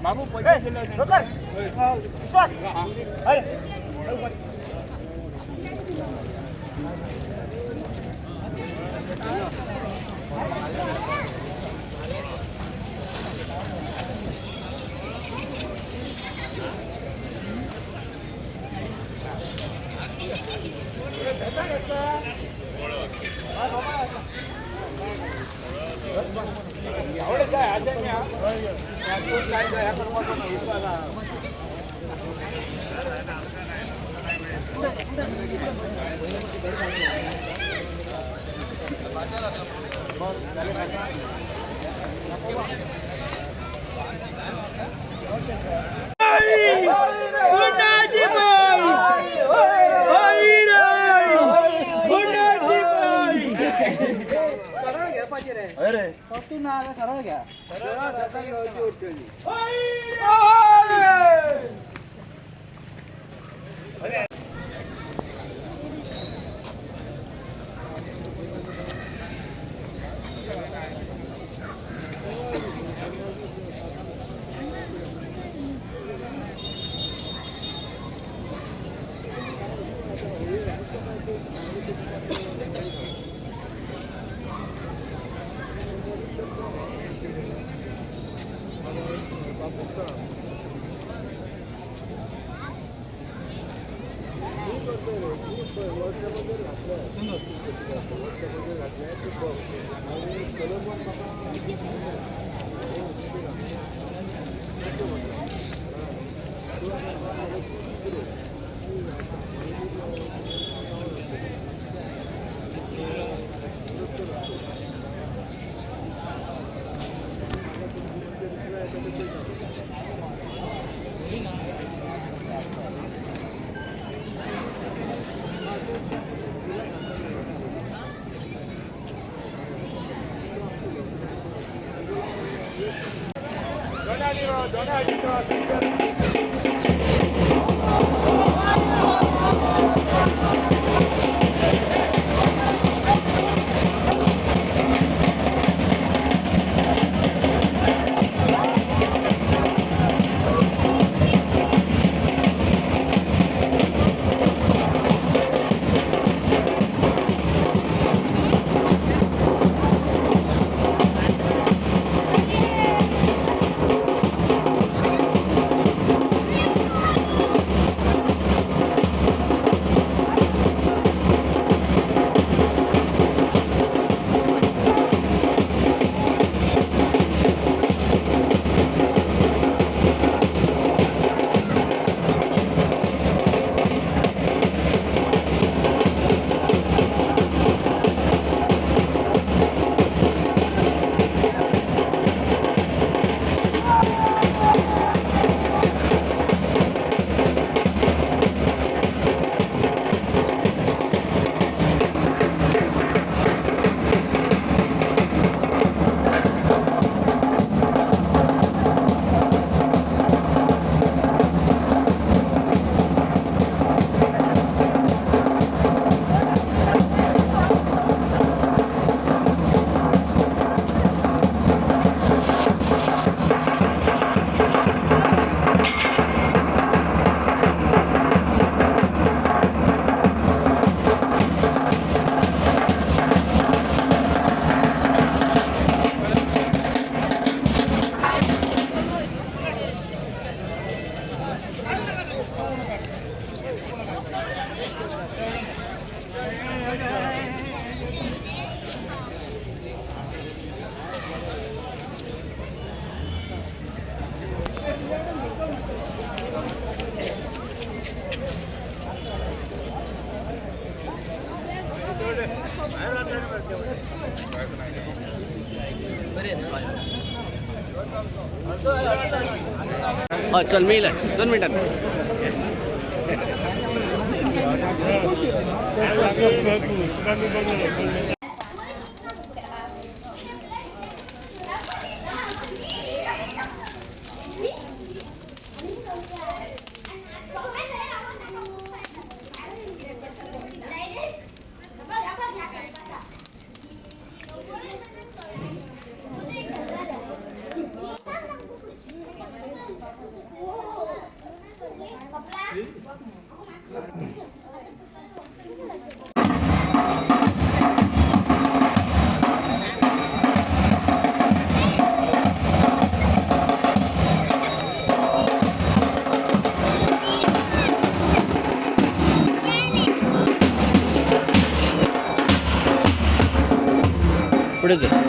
बाबू पैसे विश्वास अरे तू ना सरळ घ्या चल मी 2 मिनिटांनी पुढे जा.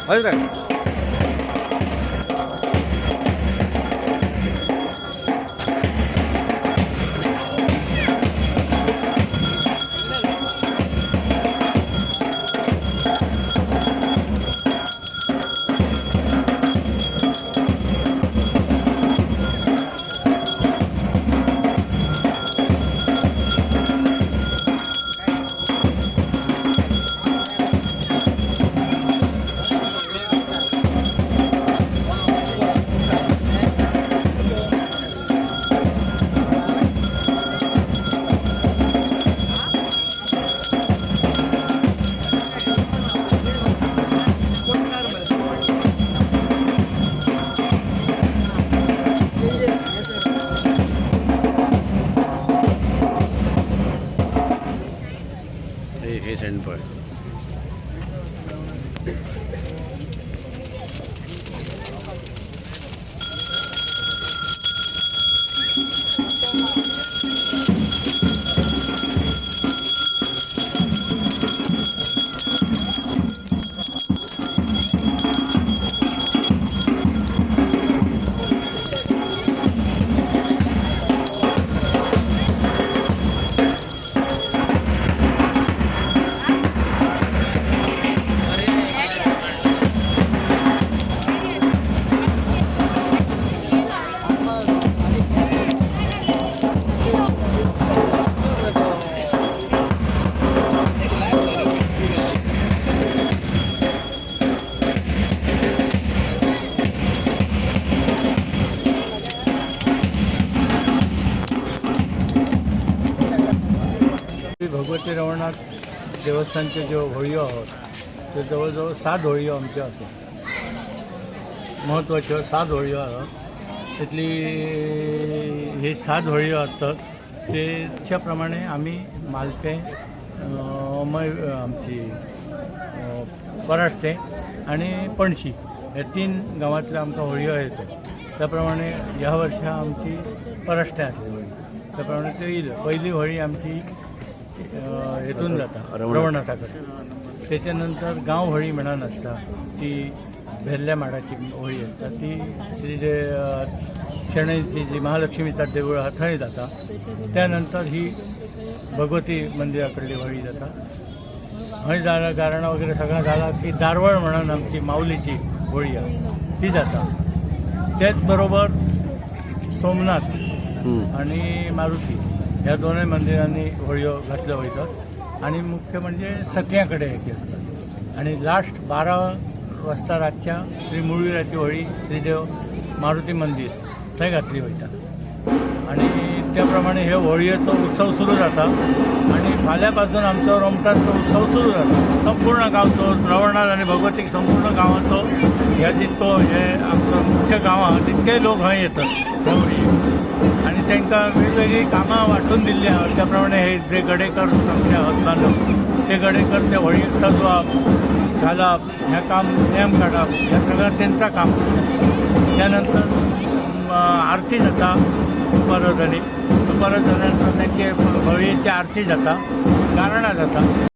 Hayır. हे सेंडपळ. भगवती रवळनाथ देवस्थानचे ज्यो होळयो आहोत त्यो जवळजवळ 7 होळयो आमच्यो आसात. म्हत्वाच्यो 7 होळयो आसात. तितली हे 7 होळयो असतात तेच्या प्रमाणे आमी मालपें आमची पराठे आणि पणशी हे 3 गांवांतले आमकां होळयो येतात. त्या प्रमाणे ह्या वर्सा आमची पराठे आसली होळी. त्या प्रमाणे ते येयलो. पहिली होळी आमची हेतून जाता रवळनाथा कडेन. त्याच्यानंतर गांव होळी म्हणून आसता ती भेल्ल्या माडाची होळी असता ती श्री शेणैची जी महालक्ष्मीचा देवूळ आहा थंय जाता. त्यानंतर ही भगवती मंदिरा कडली होळी जाता. हय जाल्यार गाराणा वगैरे सगळं झाला की दारवळ म्हणून आमची माऊलीची होळी आहे ती जाता. त्याच बरोबर सोमनाथ आणि मारुती ह्या दोनूय मंदिरांनी होळयो घातल्यो वयतात. आणि मुख्य म्हणजे सत्यां कडेन एकी असतात. आणि लास्ट 12 वाजता रातच्या श्री मुळवीराची होळी श्रीदेव मारुती मंदिर थंय घातली वयता. आणि त्या प्रमाणे हे होळयेचो उत्सव सुरू जाता. आणि फाल्यां पासून आमचो रोमटांचो उत्सव सुरू जाता. संपूर्ण गांवचो रवळनाथ आनी भगवतीक संपूर्ण गांवाचो ह्या जितको हे आमचो मुख्य गांव आहा तितके लोक हय येतात ह्या होळयेक. आणि तांकां वेगवेगळी कामां वांटून दिल्लीं आहात. त्या प्रमाणे हे जे गडेकर आमचे आसात ते गडेकर त्या होळयेक सजवप घालप हें काम नेम काडप हें सगळं तेंचा काम आसता. त्यानंतर आरती जाता दुपारदनी. दुपारदनी नंतर तांचे होळयेची आरती जाता. गाराणा जाता.